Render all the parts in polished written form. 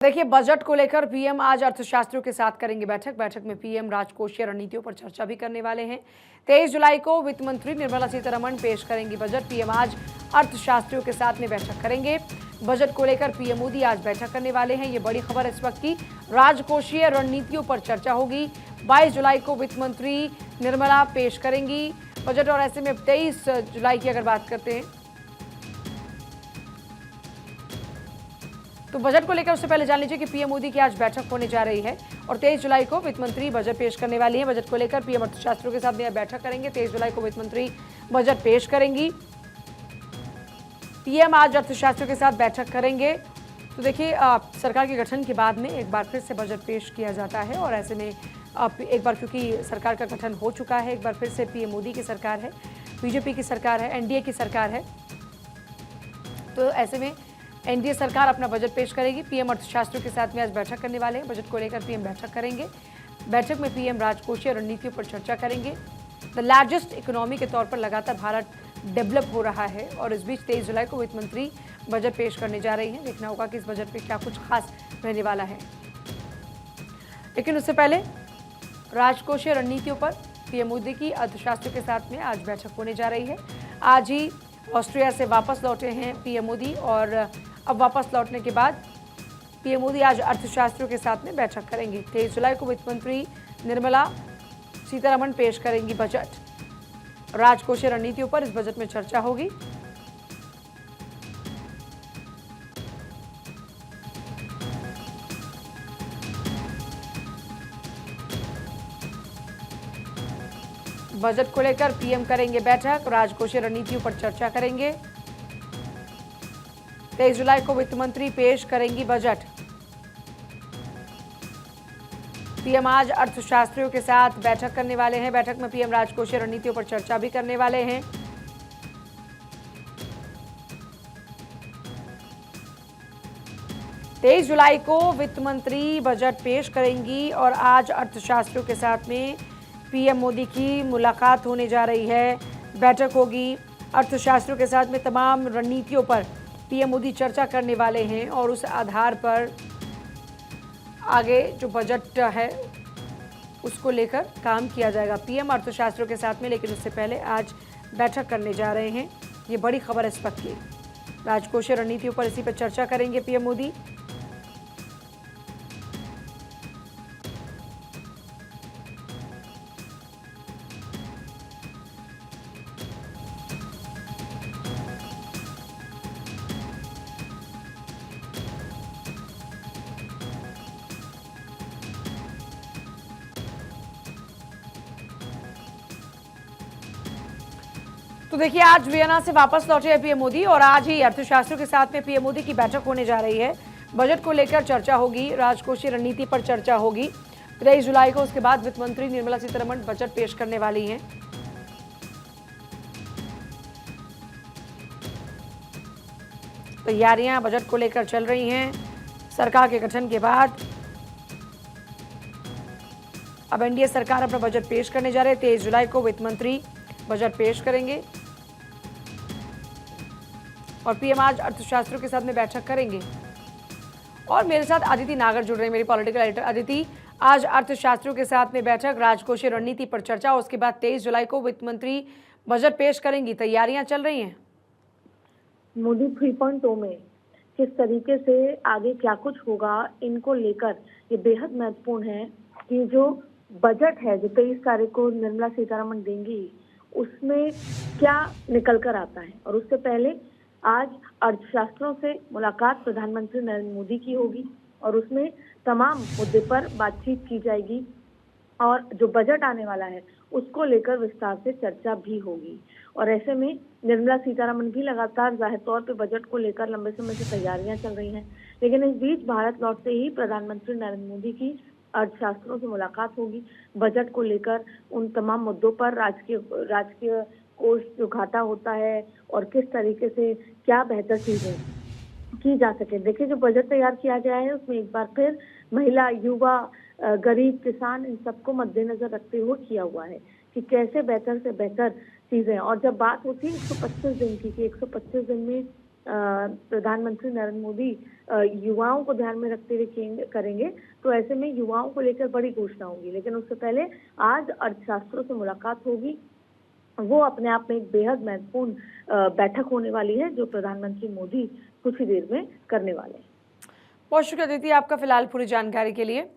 देखिए, बजट को लेकर पीएम आज अर्थशास्त्रियों के साथ करेंगे बैठक में पीएम राजकोषीय रणनीतियों पर चर्चा भी करने वाले हैं। 23 जुलाई को वित्त मंत्री निर्मला सीतारमण पेश करेंगी बजट। पीएम आज अर्थशास्त्रियों के साथ में बैठक करेंगे। बजट को लेकर पीएम मोदी आज बैठक करने वाले हैं। ये बड़ी खबर इस वक्त की। राजकोषीय रणनीतियों पर चर्चा होगी। 22 जुलाई को वित्त मंत्री निर्मला पेश करेंगी बजट, और ऐसे में 23 जुलाई की अगर बात करते हैं तो बजट को लेकर उससे पहले जान लीजिए कि पीएम मोदी की आज बैठक होने जा रही है और 23 जुलाई को वित्त मंत्री बजट पेश करने वाली है। बजट को लेकर पीएम अर्थशास्त्रियों के साथ भी बैठक करेंगे। 23 जुलाई को वित्त मंत्री बजट पेश करेंगी। पीएम आज अर्थशास्त्रियों के साथ बैठक करेंगे। तो देखिए, सरकार के गठन के बाद में एक बार फिर से बजट पेश किया जाता है और ऐसे में एक बार क्योंकि सरकार का गठन हो चुका है, एक बार फिर से पीएम मोदी की सरकार है, बीजेपी की सरकार है, एनडीए की सरकार है, तो ऐसे में एनडीए सरकार अपना बजट पेश करेगी। पीएम अर्थशास्त्रियों के साथ में आज बैठक करने वाले हैं। बजट को लेकर पीएम बैठक करेंगे। बैठक में पीएम राजकोषीय रणनीतियों पर चर्चा करेंगे। द लार्जेस्ट इकोनॉमी के तौर पर लगातार भारत डेवलप हो रहा है और इस बीच 23 जुलाई को वित्त मंत्री बजट पेश करने जा रही हैं। देखना होगा कि इस बजट में क्या कुछ खास रहने वाला है। लेकिन उससे पहले राजकोषीय रणनीतियों पर पीएम मोदी की अर्थशास्त्रियों के साथ में आज बैठक होने जा रही है। आज ही ऑस्ट्रिया से वापस लौटे हैं पीएम मोदी और अब वापस लौटने के बाद पीएम मोदी आज अर्थशास्त्रियों के साथ में बैठक करेंगे। 23 जुलाई को वित्त मंत्री निर्मला सीतारमण पेश करेंगी बजट। राजकोषीय रणनीतियों पर इस बजट में चर्चा होगी। बजट को लेकर पीएम करेंगे बैठक, राजकोषीय रणनीतियों पर चर्चा करेंगे। 23 जुलाई को वित्त मंत्री पेश करेंगी बजट। पीएम आज अर्थशास्त्रियों के साथ बैठक करने वाले हैं। बैठक में पीएम राजकोषीय रणनीतियों पर चर्चा भी करने वाले हैं। तेईस जुलाई को वित्त मंत्री बजट पेश करेंगी और आज अर्थशास्त्रियों के साथ में पीएम मोदी की मुलाकात होने जा रही है। बैठक होगी। अर्थशास्त्रियों के साथ में तमाम रणनीतियों पर पीएम मोदी चर्चा करने वाले हैं और उस आधार पर आगे जो बजट है उसको लेकर काम किया जाएगा। पीएम अर्थशास्त्रियों के साथ में, लेकिन उससे पहले आज बैठक करने जा रहे हैं। ये बड़ी खबर है इस वक्त की। राजकोषीय रणनीतियों पर इसी पर चर्चा करेंगे पीएम मोदी। तो देखिए, आज वियना से वापस लौटे हैं पीएम मोदी और आज ही अर्थशास्त्रियों के साथ में पीएम मोदी की बैठक होने जा रही है। बजट को लेकर चर्चा होगी, राजकोषीय रणनीति पर चर्चा होगी। 23 जुलाई को उसके बाद वित्त मंत्री निर्मला सीतारमण बजट पेश करने वाली हैं। तैयारियां बजट को लेकर चल रही हैं। सरकार के गठन के बाद अब एनडीए सरकार अपना बजट पेश करने जा रहे हैं। 23 जुलाई को वित्त मंत्री बजट पेश करेंगे और पीएम आज अर्थशास्त्रियों के साथ में बैठक करेंगे। और मेरे साथ अदिति नागर जुड़ रहे हैं, मेरी पॉलिटिकल एडिटर। अदिति, आज अर्थशास्त्रियों के साथ में बैठक, राजकोषीय रणनीति पर चर्चा, उसके बाद 23 जुलाई को वित्त मंत्री बजट पेश करेंगी। तैयारियां चल रही हैं। मोदी 3.0 में किस तरीके से आगे क्या कुछ होगा, इनको लेकर ये बेहद महत्वपूर्ण है कि जो बजट है जो 23 तारीख को निर्मला सीतारमण देंगी उसमें क्या निकल कर आता है। और उससे पहले आज अर्थशास्त्रों से मुलाकात प्रधानमंत्री नरेंद्र मोदी की होगी और उसमें तमाम मुद्दे पर बातचीत की जाएगी और जो बजट आने वाला है उसको लेकर विस्तार से चर्चा भी होगी। और ऐसे में निर्मला सीतारमण भी लगातार जाहिर तौर पे बजट को लेकर लंबे समय से तैयारियां चल रही हैं, लेकिन इस बीच भारत लौटते ही प्रधानमंत्री नरेंद्र मोदी की अर्थशास्त्रों से मुलाकात होगी। बजट को लेकर उन तमाम मुद्दों पर राजकीय कोष जो घाटा होता है और किस तरीके से क्या बेहतर चीजें की जा सके। देखिए, जो बजट तैयार किया गया है उसमें एक बार फिर महिला, युवा, गरीब, किसान, इन सबको मद्देनजर रखते हुए किया हुआ है कि कैसे बेहतर से बेहतर चीजें। और जब बात होती है 125 दिन की कि 125 दिन में प्रधानमंत्री नरेंद्र मोदी युवाओं को ध्यान में रखते हुए करेंगे, तो ऐसे में युवाओं को लेकर बड़ी घोषणा होगी। लेकिन उससे पहले आज अर्थशास्त्रियों से मुलाकात होगी। वो अपने आप में एक बेहद महत्वपूर्ण बैठक होने वाली है, जो प्रधानमंत्री मोदी कुछ ही देर में करने वाले हैं। बहुत शुक्रिया दीदी आपका फिलहाल पूरी जानकारी के लिए।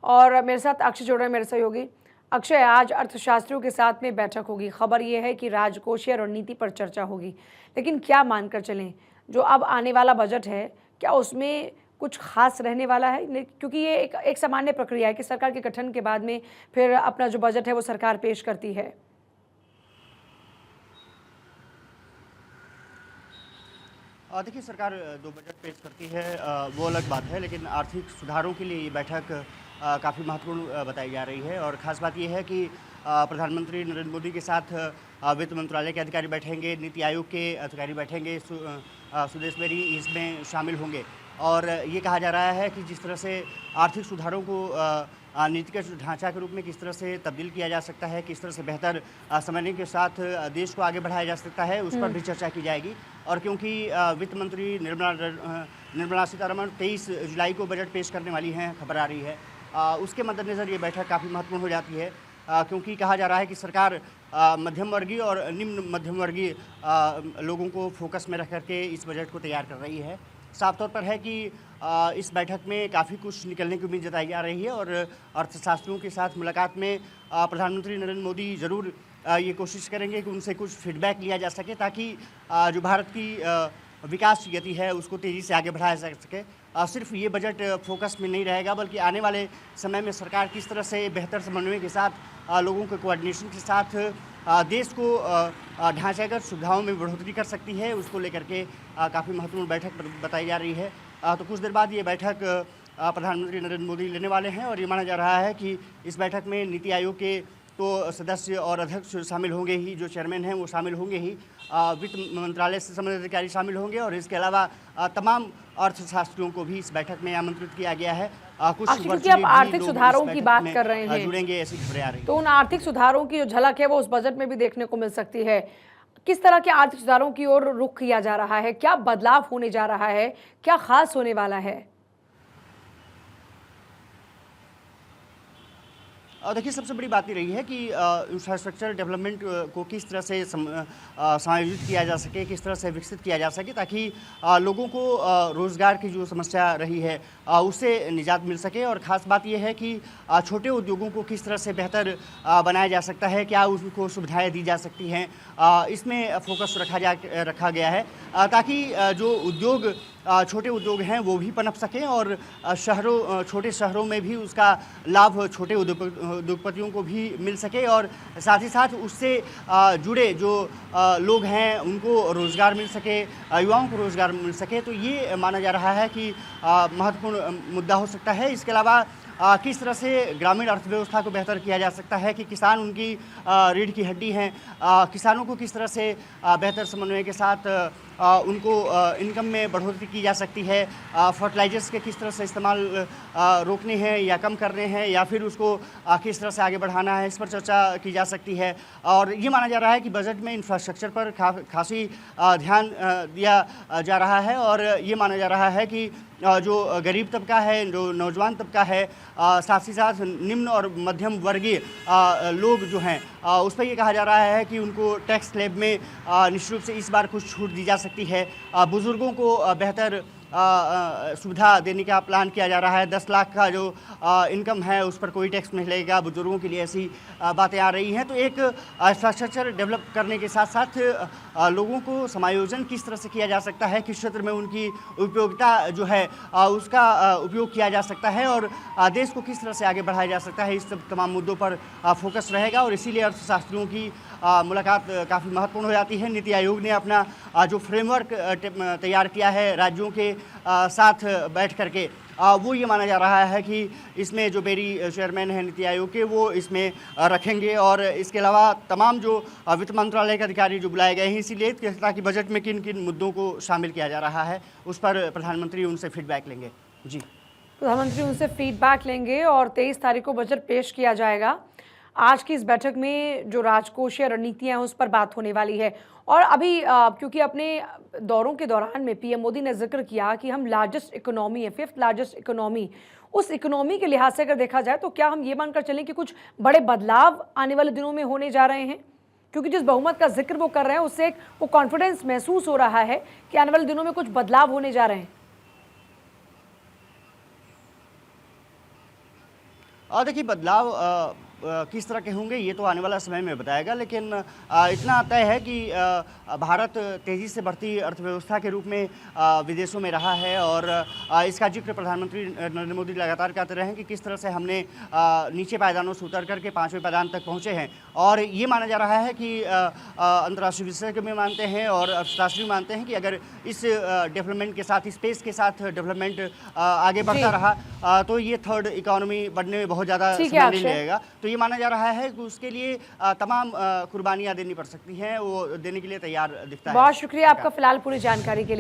और मेरे साथ अक्षय जुड़ रहे हैं, मेरे सहयोगी। अक्षय, आज अर्थशास्त्रियों के साथ में बैठक होगी। खबर यह है कि राजकोषीय रणनीति पर चर्चा होगी, लेकिन क्या मानकर चलें जो अब आने वाला बजट है, क्या उसमें कुछ खास रहने वाला है? क्योंकि ये एक सामान्य प्रक्रिया है कि सरकार के गठन के बाद में फिर अपना जो बजट है वो सरकार पेश करती है। देखिए, सरकार 2 बजट पेश करती है, वो अलग बात है, लेकिन आर्थिक सुधारों के लिए ये बैठक काफ़ी महत्वपूर्ण बताई जा रही है। और ख़ास बात ये है कि प्रधानमंत्री नरेंद्र मोदी के साथ वित्त मंत्रालय के अधिकारी बैठेंगे, नीति आयोग के अधिकारी बैठेंगे, सुदेश बेरी इसमें शामिल होंगे। और ये कहा जा रहा है कि जिस तरह से आर्थिक सुधारों को नीतिगत ढांचा के रूप में किस तरह से तब्दील किया जा सकता है, किस तरह से बेहतर समन्वय के साथ देश को आगे बढ़ाया जा सकता है, उस पर भी चर्चा की जाएगी। और क्योंकि वित्त मंत्री निर्मला सीतारमण 23 जुलाई को बजट पेश करने वाली हैं, खबर आ रही है, उसके मद्देनज़र ये बैठक काफ़ी महत्वपूर्ण हो जाती है, क्योंकि कहा जा रहा है कि सरकार मध्यम वर्गीय और निम्न मध्यम वर्गीय लोगों को फोकस में रख करके इस बजट को तैयार कर रही है। साफ तौर पर है कि इस बैठक में काफ़ी कुछ निकलने की उम्मीद जताई जा रही है। और अर्थशास्त्रियों के साथ मुलाकात में प्रधानमंत्री नरेंद्र मोदी ज़रूर ये कोशिश करेंगे कि उनसे कुछ फीडबैक लिया जा सके, ताकि जो भारत की विकास की गति है उसको तेज़ी से आगे बढ़ाया जा सके। सिर्फ ये बजट फोकस में नहीं रहेगा, बल्कि आने वाले समय में सरकार किस तरह से बेहतर समन्वय के साथ लोगों के कोऑर्डिनेशन के साथ देश को ढांचागत सुविधाओं में बढ़ोतरी कर सकती है, उसको लेकर के काफ़ी महत्वपूर्ण बैठक बताई जा रही है। तो कुछ देर बाद ये बैठक प्रधानमंत्री नरेंद्र मोदी लेने वाले हैं। और ये माना जा रहा है कि इस बैठक में नीति आयोग के तो सदस्य और अध्यक्ष शामिल होंगे ही, जो चेयरमैन हैं वो शामिल होंगे ही, वित्त मंत्रालय से संबंधित अधिकारी शामिल होंगे, और इसके अलावा तमाम अर्थशास्त्रियों को भी इस बैठक में आमंत्रित किया गया है। कुछ क्योंकि आप आर्थिक सुधारों की बात कर रहे हैं, जुड़ेंगे, ऐसी खबरें आ रही हैं। तो उन आर्थिक सुधारों की जो झलक है वो उस बजट में भी देखने को मिल सकती है। किस तरह के आर्थिक सुधारों की ओर रुख किया जा रहा है, क्या बदलाव होने जा रहा है, क्या खास होने वाला है? देखिए, सबसे बड़ी बात ये रही है कि इंफ्रास्ट्रक्चर डेवलपमेंट को किस तरह से समायोजित किया जा सके, किस तरह से विकसित किया जा सके, ताकि लोगों को रोज़गार की जो समस्या रही है उससे निजात मिल सके। और ख़ास बात यह है कि छोटे उद्योगों को किस तरह से बेहतर बनाया जा सकता है, क्या उनको सुविधाएं दी जा सकती हैं, इसमें फोकस रखा गया है, ताकि जो उद्योग छोटे उद्योग हैं वो भी पनप सकें, और छोटे शहरों में भी उसका लाभ छोटे उद्योगपतियों को भी मिल सके, और साथ ही साथ उससे जुड़े जो लोग हैं उनको रोज़गार मिल सके, युवाओं को रोज़गार मिल सके। तो ये माना जा रहा है कि महत्वपूर्ण मुद्दा हो सकता है। इसके अलावा किस तरह से ग्रामीण अर्थव्यवस्था को बेहतर किया जा सकता है, कि किसान उनकी रीढ़ की हड्डी हैं, किसानों को किस तरह से बेहतर समन्वय के साथ उनको इनकम में बढ़ोतरी की जा सकती है, फर्टिलाइजर्स के किस तरह से इस्तेमाल रोकने हैं या कम करने हैं, या फिर उसको किस तरह से आगे बढ़ाना है, इस पर चर्चा की जा सकती है। और ये माना जा रहा है कि बजट में इंफ्रास्ट्रक्चर पर खासी ध्यान दिया जा रहा है, और ये माना जा रहा है कि जो गरीब तबका है, जो नौजवान तबका है, साथ ही साथ निम्न और मध्यम वर्गीय लोग जो हैं, उस पर ये कहा जा रहा है कि उनको टैक्स स्लैब में निश्चित रूप से इस बार कुछ छूट दी जा सकती है। बुज़ुर्गों को बेहतर सुविधा देने का प्लान किया जा रहा है। 10 लाख का जो इनकम है उस पर कोई टैक्स नहीं लगेगा, बुजुर्गों के लिए ऐसी बातें आ रही हैं। तो एक इंफ्रास्ट्रक्चर डेवलप करने के साथ साथ लोगों को समायोजन किस तरह से किया जा सकता है, किस क्षेत्र में उनकी उपयोगिता जो है उसका उपयोग किया जा सकता है, और देश को किस तरह से आगे बढ़ाया जा सकता है, इस सब तमाम मुद्दों पर फोकस रहेगा। और इसीलिए अर्थशास्त्रियों की मुलाकात काफ़ी महत्वपूर्ण हो जाती है। नीति आयोग ने अपना जो फ्रेमवर्क तैयार किया है राज्यों के साथ बैठ करके, वो ये माना जा रहा है कि इसमें जो बेरी चेयरमैन हैं नीति आयोग के, वो इसमें रखेंगे। और इसके अलावा तमाम जो वित्त मंत्रालय के अधिकारी जो बुलाए गए हैं, इसीलिए ताकि बजट में किन किन मुद्दों को शामिल किया जा रहा है उस पर प्रधानमंत्री उनसे फीडबैक लेंगे। जी, प्रधानमंत्री उनसे फीडबैक लेंगे और 23 तारीख को बजट पेश किया जाएगा। आज की इस बैठक में जो राजकोषीय रणनीतियां हैं उस पर बात होने वाली है। और अभी क्योंकि अपने दौरों के दौरान में पीएम मोदी ने जिक्र किया कि हम लार्जेस्ट इकोनॉमी है, 5th लार्जेस्ट इकोनॉमी, उस इकोनॉमी के लिहाज से अगर देखा जाए तो क्या हम ये मानकर चलें कि कुछ बड़े बदलाव आने वाले दिनों में होने जा रहे हैं? क्योंकि जिस बहुमत का जिक्र वो कर रहे हैं उससे एक वो कॉन्फिडेंस महसूस हो रहा है कि आने वाले दिनों में कुछ बदलाव होने जा रहे हैं। देखिए, बदलाव किस तरह के होंगे ये तो आने वाला समय में बताएगा, लेकिन इतना तय है कि भारत तेज़ी से बढ़ती अर्थव्यवस्था के रूप में विदेशों में रहा है। और इसका जिक्र प्रधानमंत्री नरेंद्र मोदी लगातार करते रहे हैं कि किस तरह से हमने नीचे पायदानों से उतर करके 5वें पायदान तक पहुँचे हैं। और ये माना जा रहा है कि अंतर्राष्ट्रीय विशेषज्ञ भी मानते हैं और अर्थशास्त्री भी मानते हैं कि अगर इस डेवलपमेंट के साथ, स्पेस के साथ डेवलपमेंट आगे बढ़ता रहा तो ये थर्ड इकोनॉमी बढ़ने में बहुत ज़्यादा समय नहीं लगेगा। तो ये माना जा रहा है कि उसके लिए तमाम कुर्बानियां देनी पड़ सकती हैं, वो देने के लिए तैयार दिखता है। बहुत शुक्रिया आपका फिलहाल पूरी जानकारी के लिए।